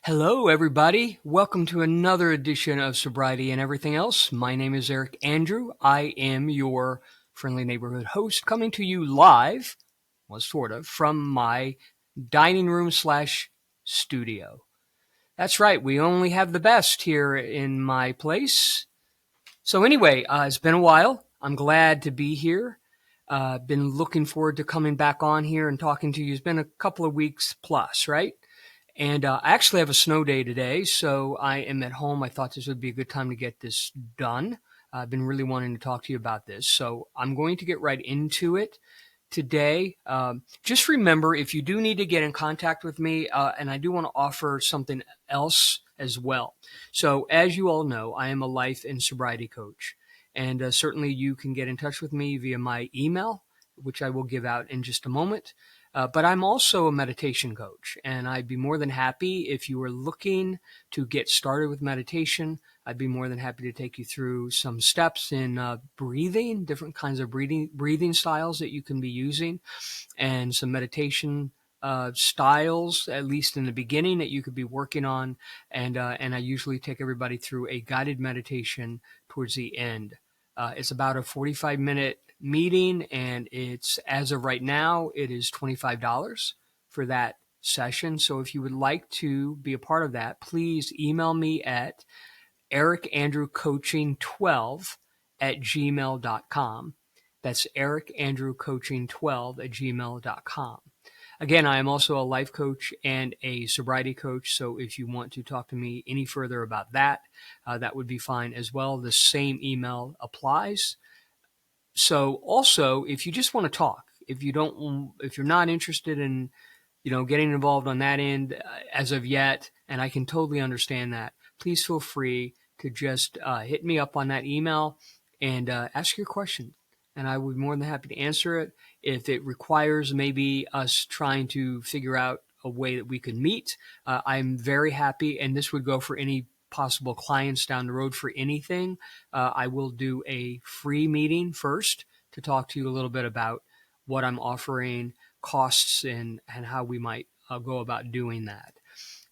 Hello, everybody. Welcome to another edition of Sobriety and Everything Else. My name is Eric Andrew. I am your friendly neighborhood host coming to you live, well, sort of, from my dining room slash studio. That's right. We only have the best here in my place. So anyway, it's been a while. I'm glad to be here. Been looking forward to coming back on here and talking to you. It's been a couple of weeks plus, right? And I actually have a snow day today, so I am at home. I thought this would be a good time to get this done. I've been really wanting to talk to you about this, so I'm going to get right into it today. Just remember, if you do need to get in contact with me, and I do want to offer something else as well. So as you all know, I am a life and sobriety coach, and certainly you can get in touch with me via my email, which I will give out in just a moment. But I'm also a meditation coach, and I'd be more than happy if you were looking to get started with meditation. I'd be more than happy to take you through some steps in breathing, different kinds of breathing styles that you can be using, and some meditation styles, at least in the beginning, that you could be working on. And I usually take everybody through a guided meditation towards the end. It's about a 45-minute meeting, and it's, as of right now, it is $25 for that session. So if you would like to be a part of that, please email me at ericandrewcoaching12@gmail.com. That's ericandrewcoaching12@gmail.com. Again, I am also a life coach and a sobriety coach. So if you want to talk to me any further about that, that would be fine as well. The same email applies. So also, if you just want to talk, if you're not interested in, getting involved on that end as of yet, and I can totally understand that, please feel free to just hit me up on that email and ask your question. And I would be more than happy to answer it. If it requires maybe us trying to figure out a way that we could meet, I'm very happy. And this would go for any possible clients down the road for anything. I will do a free meeting first to talk to you a little bit about what I'm offering, costs, and how we might go about doing that.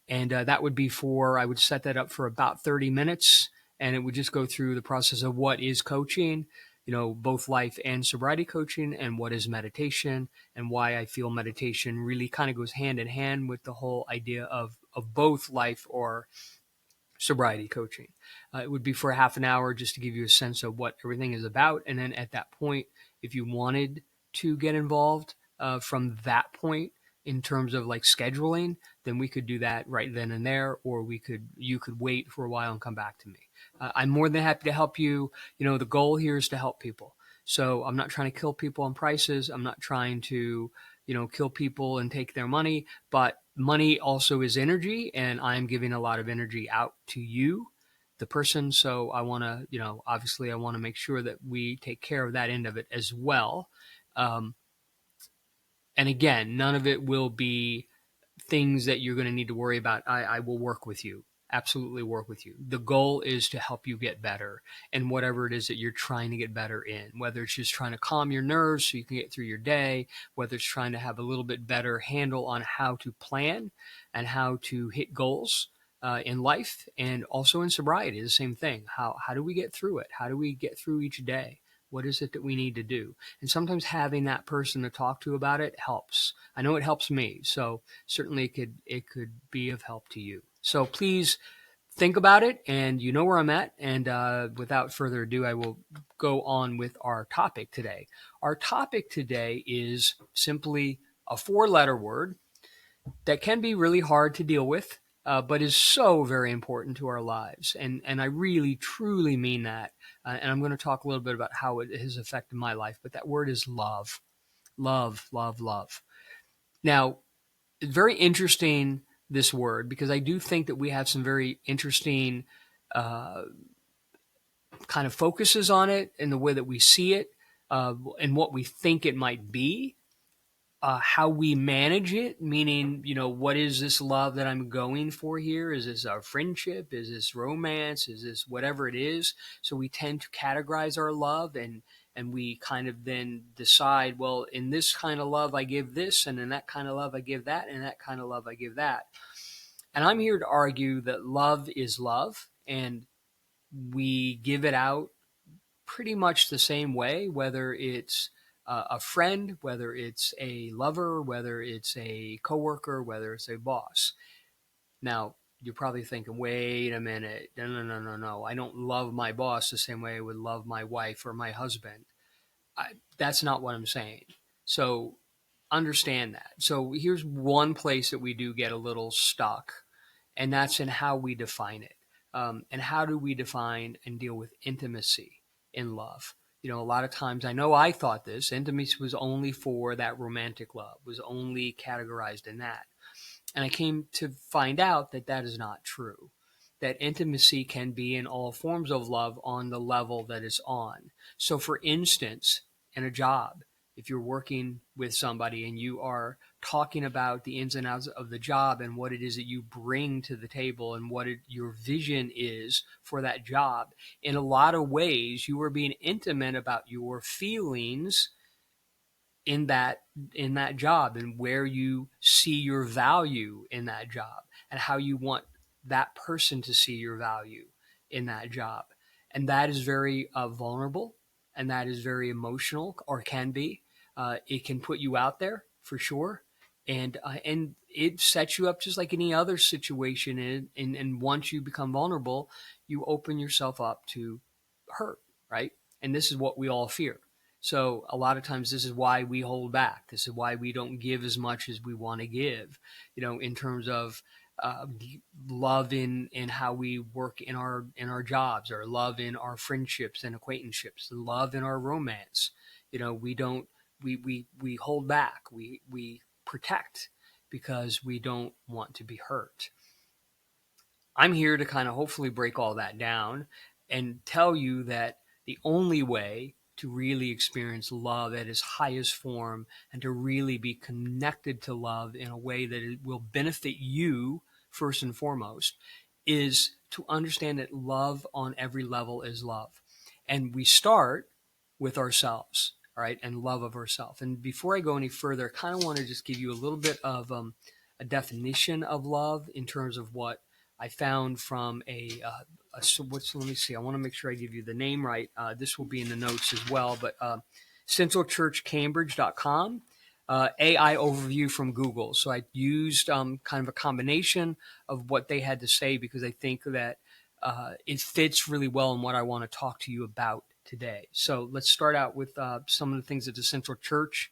And that would be I would set that up for about 30 minutes, and it would just go through the process of what is coaching, both life and sobriety coaching, and what is meditation, and why I feel meditation really kind of goes hand in hand with the whole idea of both life or sobriety coaching. It would be for a half an hour just to give you a sense of what everything is about. And then at that point, if you wanted to get involved from that point in terms of like scheduling, then we could do that right then and there, or you could wait for a while and come back to me. I'm more than happy to help you. The goal here is to help people. So I'm not trying to kill people on prices. I'm not trying to, kill people and take their money, but money also is energy, and I'm giving a lot of energy out to you, the person. So I want to, obviously I want to make sure that we take care of that end of it as well. And again, none of it will be things that you're going to need to worry about. I will work with you. Absolutely work with you. The goal is to help you get better in whatever it is that you're trying to get better in, whether it's just trying to calm your nerves so you can get through your day, whether it's trying to have a little bit better handle on how to plan and how to hit goals in life, and also in sobriety, the same thing. How do we get through it? How do we get through each day? What is it that we need to do? And sometimes having that person to talk to about it helps. I know it helps me. So certainly it could be of help to you. So please think about it, and you know where I'm at. And without further ado, I will go on with our topic today. Our topic today is simply a 4-letter word that can be really hard to deal with, but is so very important to our lives. And I really, truly mean that. And I'm going to talk a little bit about how it has affected my life. But that word is love. Love, love, love. Now, it's very interesting, this word, because I do think that we have some very interesting kind of focuses on it in the way that we see it, and what we think it might be. How we manage it, meaning, what is this love that I'm going for here? Is this our friendship? Is this romance? Is this whatever it is? So we tend to categorize our love, and we kind of then decide, well, in this kind of love, I give this, and in that kind of love, I give that, and in that kind of love, I give that. And I'm here to argue that love is love, and we give it out pretty much the same way, whether it's a friend, whether it's a lover, whether it's a coworker, whether it's a boss. Now, you're probably thinking, wait a minute. No, no, no, no, no. I don't love my boss the same way I would love my wife or my husband. That's not what I'm saying. So understand that. So here's one place that we do get a little stuck, and that's in how we define it. And how do we define and deal with intimacy in love? A lot of times, I know I thought this intimacy was only for that romantic love, was only categorized in that. And I came to find out that that is not true. That intimacy can be in all forms of love on the level that it's on. So, for instance, in a job, if you're working with somebody and you are talking about the ins and outs of the job and what it is that you bring to the table and what your vision is for that job, in a lot of ways, you are being intimate about your feelings in that job and where you see your value in that job and how you want that person to see your value in that job. And that is very vulnerable, and that is very emotional, or can be. It can put you out there for sure, and it sets you up just like any other situation. And once you become vulnerable, you open yourself up to hurt, right? And this is what we all fear. So a lot of times this is why we hold back. This is why we don't give as much as we want to give, in terms of uh, love in how we work in our jobs, or love in our friendships and acquaintanceships, love in our romance. We don't we hold back. We protect because we don't want to be hurt. I'm here to kind of hopefully break all that down and tell you that the only way to really experience love at its highest form and to really be connected to love in a way that it will benefit you first and foremost is to understand that love on every level is love. And we start with ourselves, all right, and love of ourselves. And before I go any further, I kind of want to just give you a little bit of a definition of love in terms of what I found from so let me see. I want to make sure I give you the name right. This will be in the notes as well, but centralchurchcambridge.com, AI overview from Google. So I used kind of a combination of what they had to say because I think that it fits really well in what I want to talk to you about today. So let's start out with some of the things that the Central Church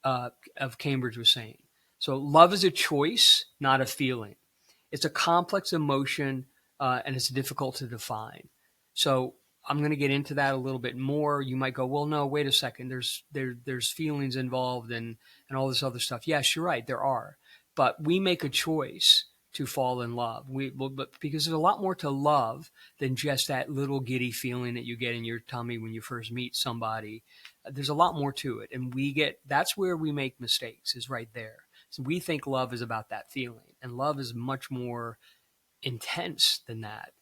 of Cambridge was saying. So love is a choice, not a feeling. It's a complex emotion, and it's difficult to define. So I'm going to get into that a little bit more. You might go, well, no, wait a second. There's feelings involved and all this other stuff. Yes, you're right. There are, but we make a choice to fall in love. But because there's a lot more to love than just that little giddy feeling that you get in your tummy when you first meet somebody. There's a lot more to it, and that's where we make mistakes, is right there. So we think love is about that feeling, and love is much more intense than that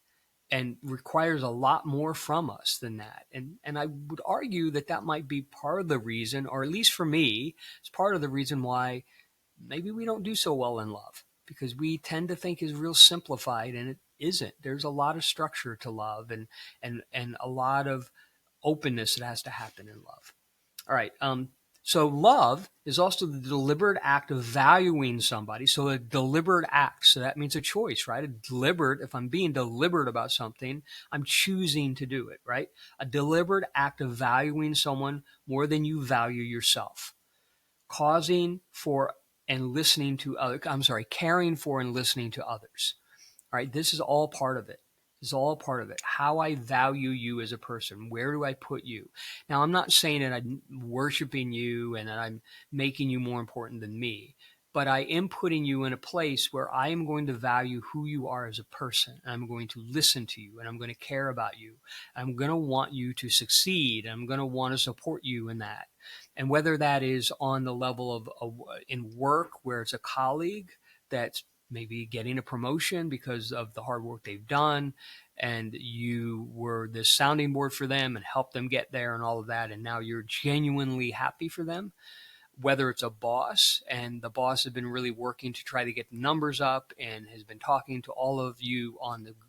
and requires a lot more from us than that. And I would argue that that might be part of the reason, or at least for me, it's part of the reason why maybe we don't do so well in love, because we tend to think is real simplified, and it isn't. There's a lot of structure to love, and a lot of openness that has to happen in love. All right. So love is also the deliberate act of valuing somebody. So a deliberate act. So that means a choice, right? If I'm being deliberate about something, I'm choosing to do it, right? A deliberate act of valuing someone more than you value yourself. Causing for and listening to others. Caring for and listening to others. All right. This is all part of it. This is all part of it. How I value you as a person. Where do I put you? Now, I'm not saying that I'm worshiping you and that I'm making you more important than me, but I am putting you in a place where I am going to value who you are as a person. And I'm going to listen to you, and I'm going to care about you. I'm going to want you to succeed. I'm going to want to support you in that. And whether that is on the level of in work, where it's a colleague that's maybe getting a promotion because of the hard work they've done, and you were the sounding board for them and helped them get there and all of that, and now you're genuinely happy for them. whether it's a boss and the boss has been really working to try to get the numbers up and has been talking to all of you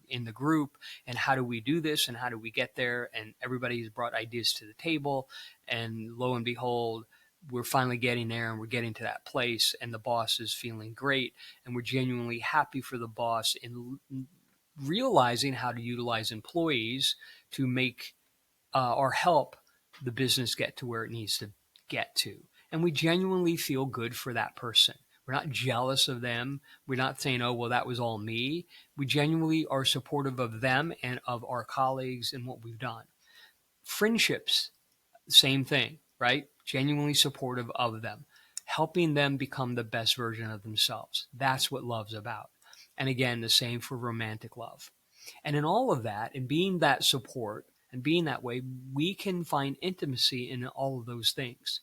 in the group, and how do we do this and how do we get there, and everybody's brought ideas to the table, and lo and behold, we're finally getting there and we're getting to that place, and the boss is feeling great, and we're genuinely happy for the boss in realizing how to utilize employees to make or help the business get to where it needs to get to. And we genuinely feel good for that person. We're not jealous of them. We're not saying, oh, well, that was all me. We genuinely are supportive of them and of our colleagues and what we've done. Friendships, same thing, right? Genuinely supportive of them, helping them become the best version of themselves. That's what love's about. And again, the same for romantic love. And in all of that, and being that support and being that way, we can find intimacy in all of those things.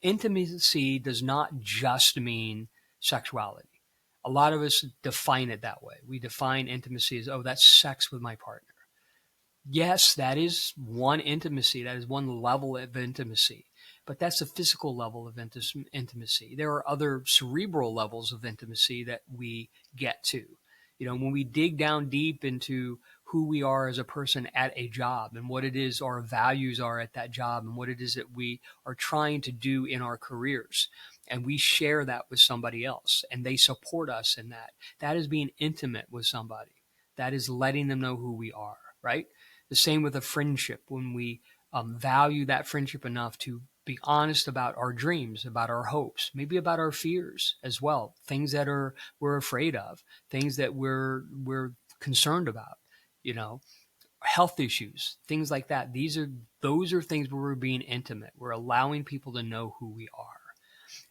Intimacy does not just mean sexuality. A lot of us define it that way. We define intimacy as, oh, that's sex with my partner. Yes, that is one intimacy. That is one level of intimacy. But that's a physical level of intimacy. There are other cerebral levels of intimacy that we get to. You know, when we dig down deep into who we are as a person at a job and what it is our values are at that job and what it is that we are trying to do in our careers, and we share that with somebody else and they support us in that, that is being intimate with somebody. That is letting them know who we are, right? The same with a friendship. When we value that friendship enough to be honest about our dreams, about our hopes, maybe about our fears as well, things that we're afraid of, things that we're concerned about, you know, health issues, things like that. Those are things where we're being intimate. We're allowing people to know who we are.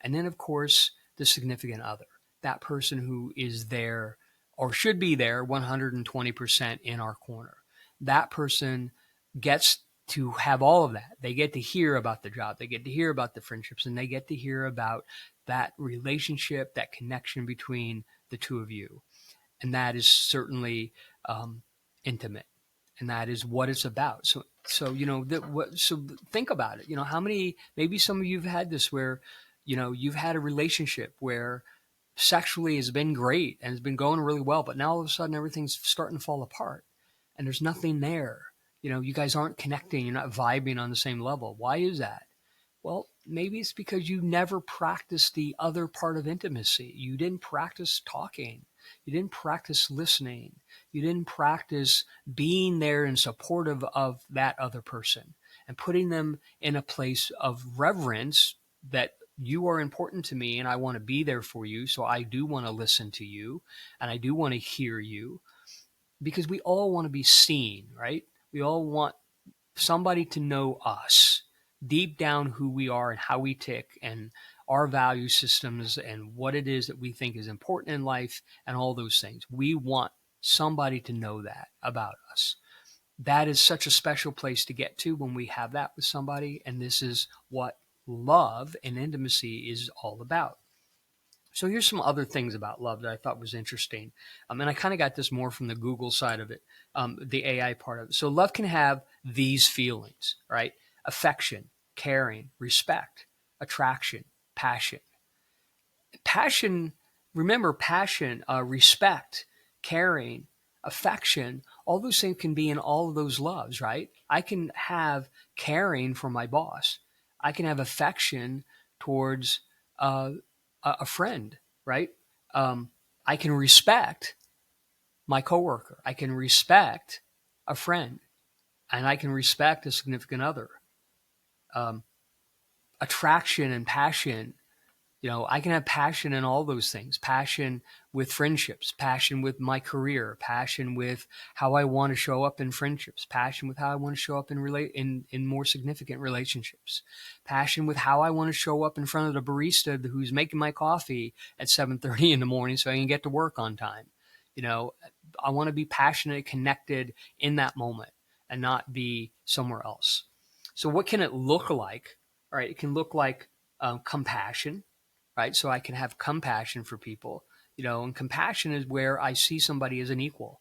And then, of course, the significant other, that person who is there or should be there 120% in our corner. That person gets to have all of that. They get to hear about the job. They get to hear about the friendships, and they get to hear about that relationship, that connection between the two of you. And that is certainly intimate. And that is what it's about. So you know, so think about it. You know, how many, maybe some of you have had this where, you know, you've had a relationship where sexually has been great and has been going really well, but now all of a sudden everything's starting to fall apart and there's nothing there. You know, you guys aren't connecting. You're not vibing on the same level. Why is that? Well, maybe it's because you never practiced the other part of intimacy. You didn't practice talking. You didn't practice listening. You didn't practice being there and supportive of that other person and putting them in a place of reverence that you are important to me and I want to be there for you. So I do want to listen to you and I do want to hear you, because we all want to be seen, right? We all want somebody to know us deep down, who we are and how we tick and our value systems and what it is that we think is important in life and all those things. We want somebody to know that about us. That is such a special place to get to when we have that with somebody. And this is what love and intimacy is all about. So here's some other things about love that I thought was interesting. And I kind of got this more from the Google side of it, the AI part of it. So love can have these feelings, right? Affection, caring, respect, attraction, passion. Passion, remember passion, respect, caring, affection, all those things can be in all of those loves, right? I can have caring for my boss. I can have affection towards a friend, right? I can respect my coworker. I can respect a friend, and I can respect a significant other. Attraction and passion, you know, I can have passion in all those things. Passion with friendships, passion with my career, passion with how I want to show up in friendships, passion with how I want to show up in more significant relationships, passion with how I want to show up in front of the barista who's making my coffee at 7:30 in the morning so I can get to work on time. You know, I want to be passionate, connected in that moment and not be somewhere else. So what can it look like? All right, it can look like compassion, right? So I can have compassion for people, you know, and compassion is where I see somebody as an equal.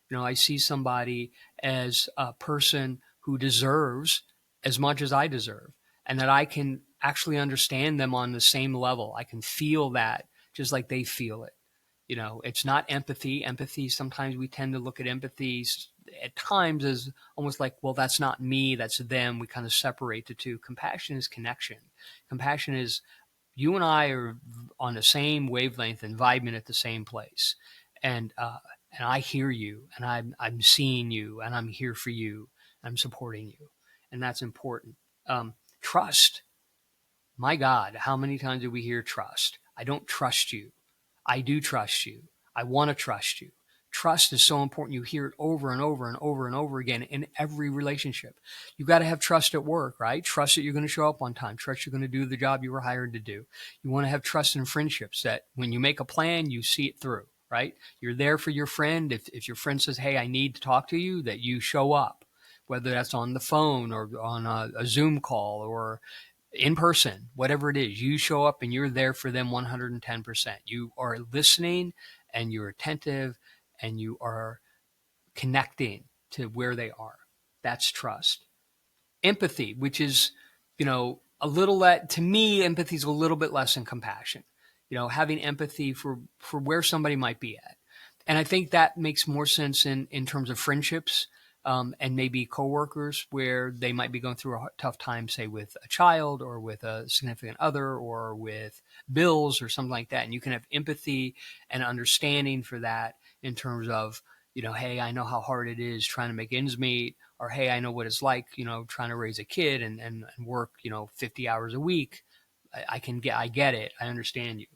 You know, I see somebody as a person who deserves as much as I deserve, and that I can actually understand them on the same level. I can feel that just like they feel it. It's not empathy. Empathy, sometimes we tend to look at empathy at times as almost like, well, that's not me, that's them. We kind of separate the two. Compassion is connection. Compassion is you and I are on the same wavelength and vibing at the same place. And, and I hear you, and I'm seeing you, and I'm here for you. I'm supporting you. And that's important. Trust. My God, how many times do we hear trust? I don't trust you. I do trust you. I want to trust you. Trust is so important. You hear it over and over and over and over again in every relationship. You've got to have trust at work, right? Trust that you're going to show up on time. Trust you're going to do the job you were hired to do. You want to have trust in friendships that when you make a plan, you see it through, right? You're there for your friend. If your friend says, hey, I need to talk to you, that you show up, whether that's on the phone or on a Zoom call or in person, whatever it is, you show up and you're there for them 110%. You are listening and you're attentive and you are connecting to where they are. That's trust. Empathy, which is, a little to me, empathy is a little bit less than compassion. Having empathy for where somebody might be at. And I think that makes more sense in terms of friendships, and maybe coworkers where they might be going through a tough time, say with a child or with a significant other or with bills or something like that. And you can have empathy and understanding for that in terms of, hey, I know how hard it is trying to make ends meet, or hey, I know what it's like, trying to raise a kid and work, 50 hours a week. I get it. I understand you,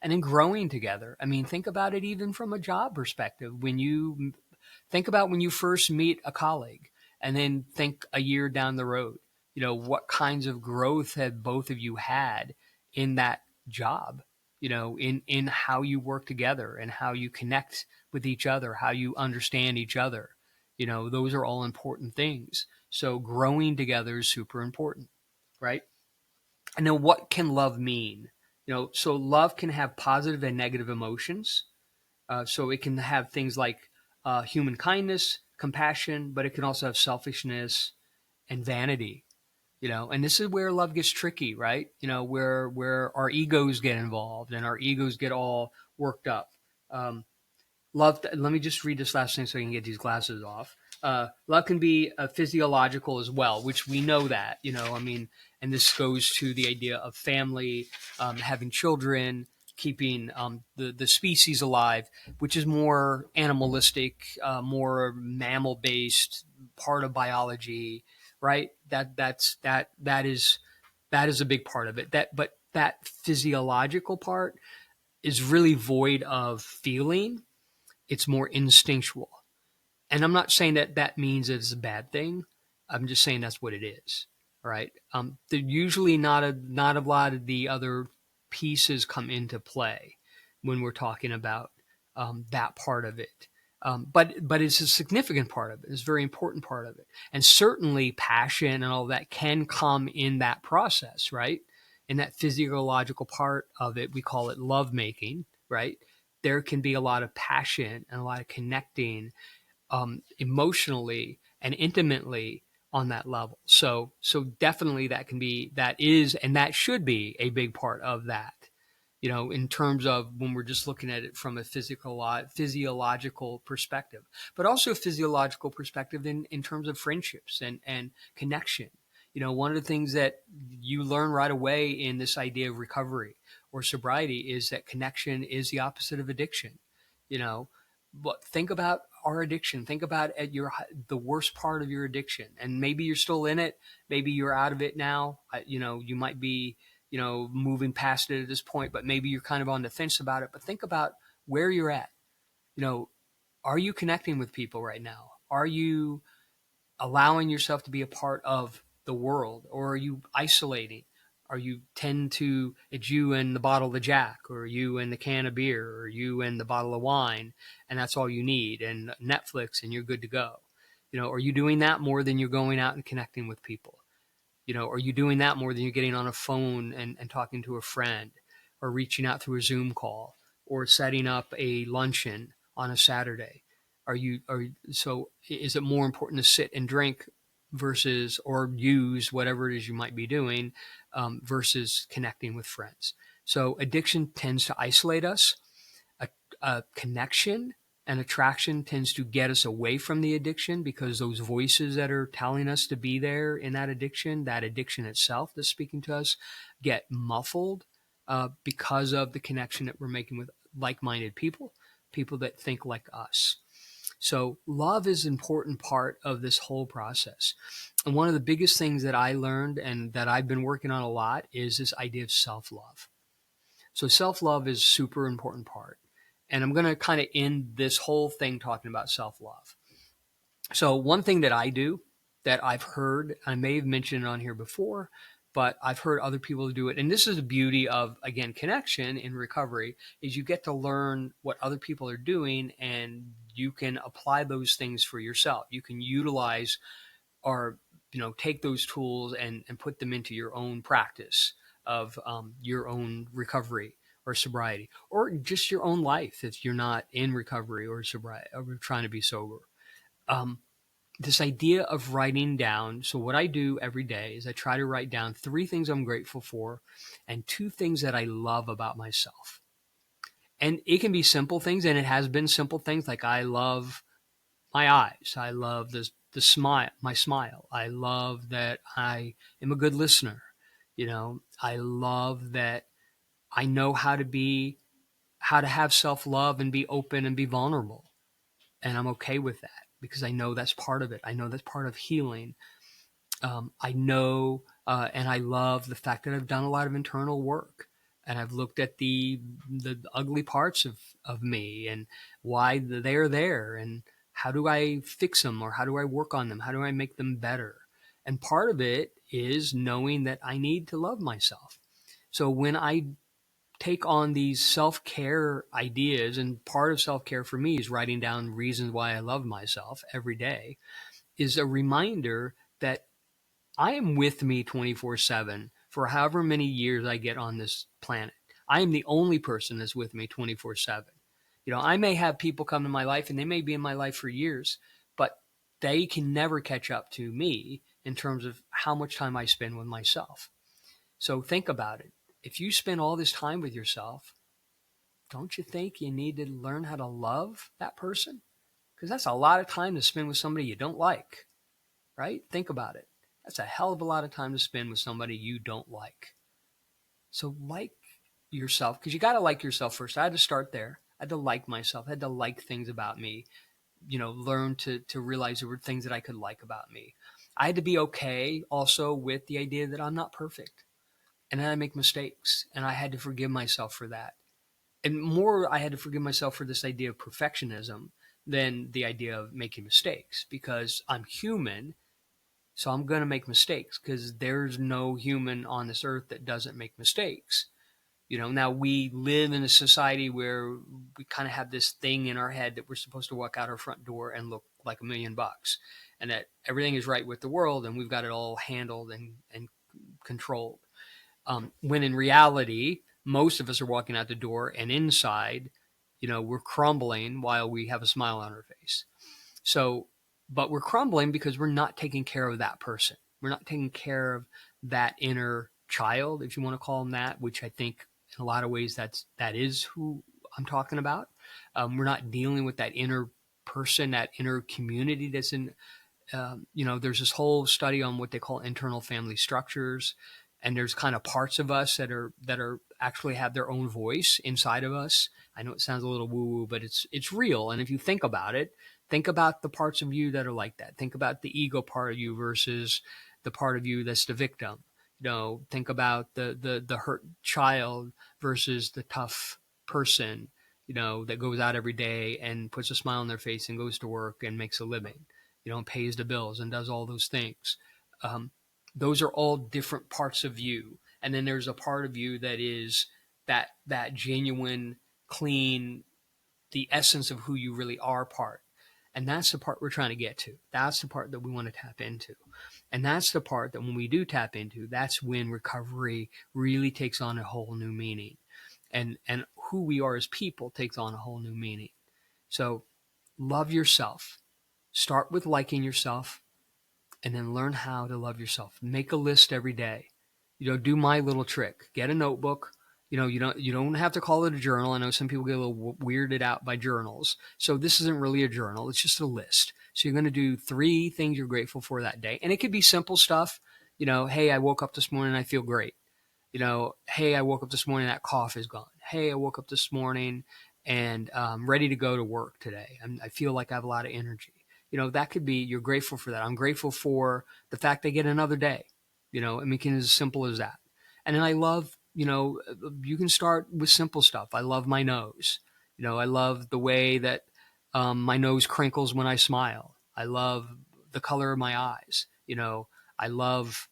and then growing together. I mean, think about it even from a job perspective. Think about when you first meet a colleague and then think a year down the road, what kinds of growth have both of you had in that job, in how you work together and how you connect with each other, how you understand each other. Those are all important things. So growing together is super important, right? And then what can love mean? So love can have positive and negative emotions. So it can have things like human kindness, compassion, but it can also have selfishness and vanity. And this is where love gets tricky, right? Where our egos get involved and our egos get all worked up. Um, Love. Let me just read this last thing so I can get these glasses off. Love can be physiological as well, which we know that, I mean, and this goes to the idea of family, having children, keeping the species alive, which is more animalistic, more mammal based, part of biology, right? That is a big part of it. But that physiological part is really void of feeling. It's more instinctual. And I'm not saying that that means it's a bad thing. I'm just saying that's what it is. All right. They're usually not a lot of the other pieces come into play when we're talking about that part of it. But it's a significant part of it. It's a very important part of it. And certainly passion and all that can come in that process, right? In that physiological part of it, we call it love making, right? There can be a lot of passion and a lot of connecting emotionally and intimately on that level. So definitely that is, and that should be a big part of that, in terms of when we're just looking at it from a physiological perspective, but also physiological perspective in terms of friendships and connection. One of the things that you learn right away in this idea of recovery or sobriety is that connection is the opposite of addiction. You know, but think about our addiction. Think about the worst part of your addiction, and maybe you're still in it. Maybe you're out of it now. You might be, moving past it at this point, but maybe you're kind of on the fence about it. But think about where you're at. You know, are you connecting with people right now? Are you allowing yourself to be a part of the world, or are you isolating? Are you tend to it's you and the bottle of Jack, or you and the can of beer, or you and the bottle of wine, and that's all you need, and Netflix, and you're good to go. Are you doing that more than you're going out and connecting with people? Are you doing that more than you're getting on a phone and talking to a friend, or reaching out through a Zoom call, or setting up a luncheon on a Saturday? So is it more important to sit and drink versus, or use whatever it is you might be doing, versus connecting with friends. So addiction tends to isolate us. A connection and attraction tends to get us away from the addiction, because those voices that are telling us to be there in that addiction itself that's speaking to us, get muffled because of the connection that we're making with like-minded people, people that think like us. So love is an important part of this whole process. And one of the biggest things that I learned and that I've been working on a lot is this idea of self-love. So self-love is a super important part. And I'm going to kind of end this whole thing talking about self-love. So one thing that I do that I've heard, I may have mentioned it on here before, but I've heard other people do it. And this is the beauty of, again, connection in recovery, is you get to learn what other people are doing and you can apply those things for yourself. You can utilize or, take those tools and put them into your own practice of your own recovery or sobriety, or just your own life if you're not in recovery or sobriety or trying to be sober. This idea of writing down. So what I do every day is I try to write down 3 things I'm grateful for and 2 things that I love about myself. And it can be simple things, and it has been simple things, like I love my eyes. I love the smile, my smile. I love that I am a good listener. I love that I know how to have self-love and be open and be vulnerable. And I'm okay with that because I know that's part of it. I know that's part of healing. I know, and I love the fact that I've done a lot of internal work, and I've looked at the ugly parts of me and why they're there, and how do I fix them, or how do I work on them? How do I make them better? And part of it is knowing that I need to love myself. So when I take on these self-care ideas, and part of self-care for me is writing down reasons why I love myself every day, is a reminder that I am with me 24/7 for however many years I get on this planet. I am the only person that's with me 24/7. I may have people come in my life and they may be in my life for years, but they can never catch up to me in terms of how much time I spend with myself. So think about it. If you spend all this time with yourself, don't you think you need to learn how to love that person? Because that's a lot of time to spend with somebody you don't like, right? Think about it. That's a hell of a lot of time to spend with somebody you don't like. So like yourself, because you got to like yourself first. I had to start there. I had to like myself. I had to like things about me, learn to realize there were things that I could like about me. I had to be okay also with the idea that I'm not perfect. And then I make mistakes, and I had to forgive myself for that. And more, I had to forgive myself for this idea of perfectionism than the idea of making mistakes, because I'm human. So I'm going to make mistakes, because there's no human on this earth that doesn't make mistakes. Now we live in a society where we kind of have this thing in our head that we're supposed to walk out our front door and look like $1,000,000, and that everything is right with the world and we've got it all handled and controlled. When in reality, most of us are walking out the door and inside, we're crumbling while we have a smile on our face. So, but we're crumbling because we're not taking care of that person. We're not taking care of that inner child, if you want to call them that, which I think in a lot of ways that is who I'm talking about. We're not dealing with that inner person, that inner community that's in, there's this whole study on what they call internal family structures. And there's kind of parts of us that are actually have their own voice inside of us. I know it sounds a little woo-woo, but it's real. And if you think about it, think about the parts of you that are like that. Think about the ego part of you versus the part of you that's the victim. Think about the hurt child versus the tough person, that goes out every day and puts a smile on their face and goes to work and makes a living, and pays the bills and does all those things. Those are all different parts of you. And then there's a part of you that is that genuine, clean, the essence of who you really are part. And that's the part we're trying to get to. That's the part that we want to tap into. And that's the part that when we do tap into, that's when recovery really takes on a whole new meaning. And who we are as people takes on a whole new meaning. So love yourself. Start with liking yourself. and then learn how to love yourself. Make a list every day. Do my little trick. Get a notebook. You don't have to call it a journal. I know some people get a little weirded out by journals. So this isn't really a journal. It's just a list. So you're going to do 3 things you're grateful for that day. And it could be simple stuff. Hey, I woke up this morning, I feel great. Hey, I woke up this morning, that cough is gone. Hey, I woke up this morning and I'm ready to go to work today. I feel like I have a lot of energy. That could be, you're grateful for that. I'm grateful for the fact they get another day. It can be as simple as that. And then I love, you can start with simple stuff. I love my nose. I love the way that my nose crinkles when I smile. I love the color of my eyes. I love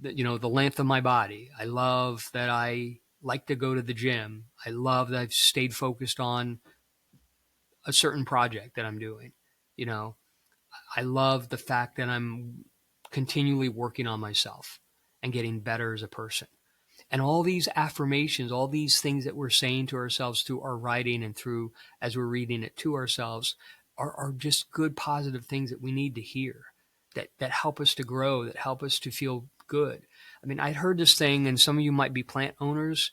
the length of my body. I love that I like to go to the gym. I love that I've stayed focused on a certain project that I'm doing. You know, I love the fact that I'm continually working on myself and getting better as a person. And all these affirmations, all these things that we're saying to ourselves through our writing and through as we're reading it to ourselves are just good, positive things that we need to hear that help us to grow, that help us to feel good. I mean, I heard this thing, and some of you might be plant owners,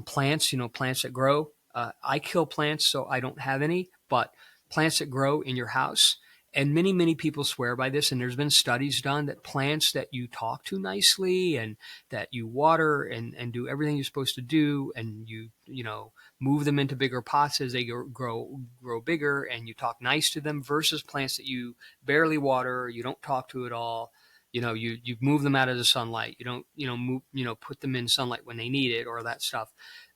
plants, plants that grow. I kill plants, so I don't have any, but plants that grow in your house. And many, many people swear by this. And there's been studies done that plants that you talk to nicely and that you water and do everything you're supposed to do, and you move them into bigger pots as they grow bigger, and you talk nice to them, versus plants that you barely water, you don't talk to at all. You move them out of the sunlight. You don't move, put them in sunlight when they need it, or that stuff.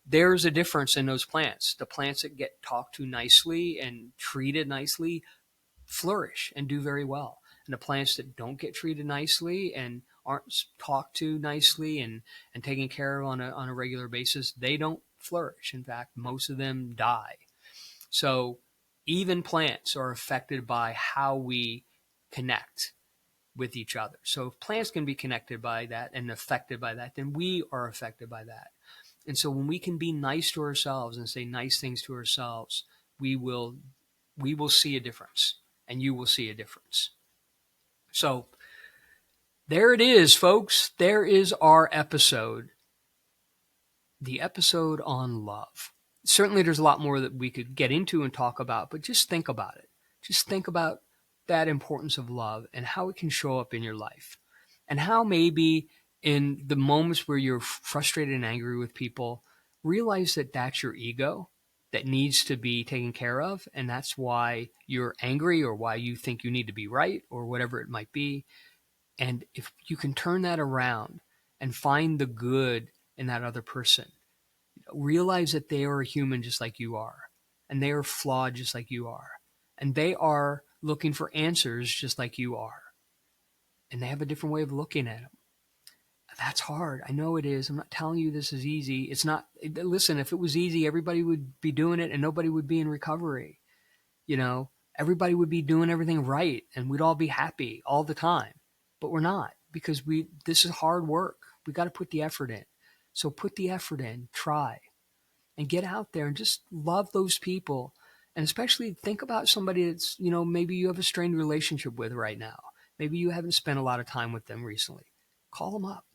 There's a difference in those plants. The plants that get talked to nicely and treated nicely flourish and do very well. And the plants that don't get treated nicely and aren't talked to nicely and taken care of on a regular basis, they don't flourish. In fact, most of them die. So even plants are affected by how we connect with each other. So if plants can be connected by that and affected by that, then we are affected by that. And so when we can be nice to ourselves and say nice things to ourselves, we will see a difference, and you will see a difference. So there it is, folks. There is our episode, the episode on love. Certainly there's a lot more that we could get into and talk about, but just think about it. Just think about that importance of love and how it can show up in your life, and how maybe in the moments where you're frustrated and angry with people, realize that that's your ego that needs to be taken care of. And that's why you're angry, or why you think you need to be right, or whatever it might be. And if you can turn that around and find the good in that other person, realize that they are a human just like you are, and they are flawed just like you are, and they are looking for answers just like you are, and they have a different way of looking at them. That's hard. I know it is. I'm not telling you this is easy. It's not. Listen, if it was easy, everybody would be doing it and nobody would be in recovery. Everybody would be doing everything right and we'd all be happy all the time. But we're not, because this is hard work. We got to put the effort in. So put the effort in, try, and get out there and just love those people. And especially think about somebody that's, maybe you have a strained relationship with right now. Maybe you haven't spent a lot of time with them recently. Call them up.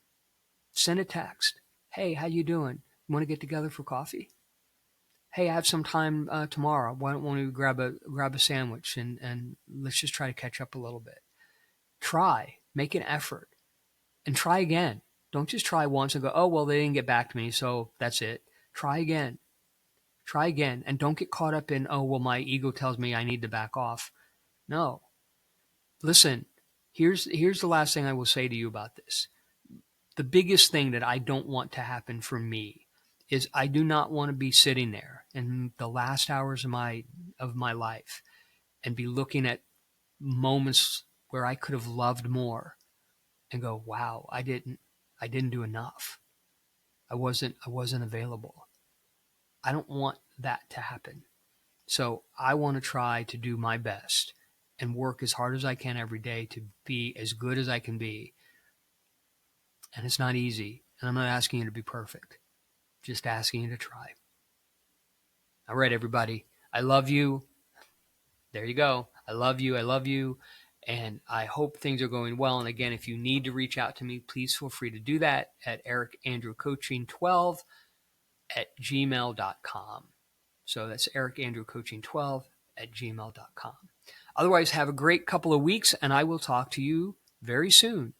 Send a text. Hey, how you doing? You want to get together for coffee? Hey, I have some time tomorrow. Why don't we grab a sandwich and let's just try to catch up a little bit. Try, make an effort, and try again. Don't just try once and go, oh, well, they didn't get back to me, so that's it. Try again. Try again. And don't get caught up in, oh, well, my ego tells me I need to back off. No. Listen, here's the last thing I will say to you about this. The biggest thing that I don't want to happen for me is I do not want to be sitting there in the last hours of my life and be looking at moments where I could have loved more and go, wow, I didn't do enough. I wasn't available. I don't want that to happen. So I want to try to do my best and work as hard as I can every day to be as good as I can be. And it's not easy. And I'm not asking you to be perfect. Just asking you to try. All right, everybody. I love you. There you go. I love you. I love you. And I hope things are going well. And again, if you need to reach out to me, please feel free to do that at ericandrewcoaching12@gmail.com. So that's ericandrewcoaching12@gmail.com. Otherwise, have a great couple of weeks, and I will talk to you very soon.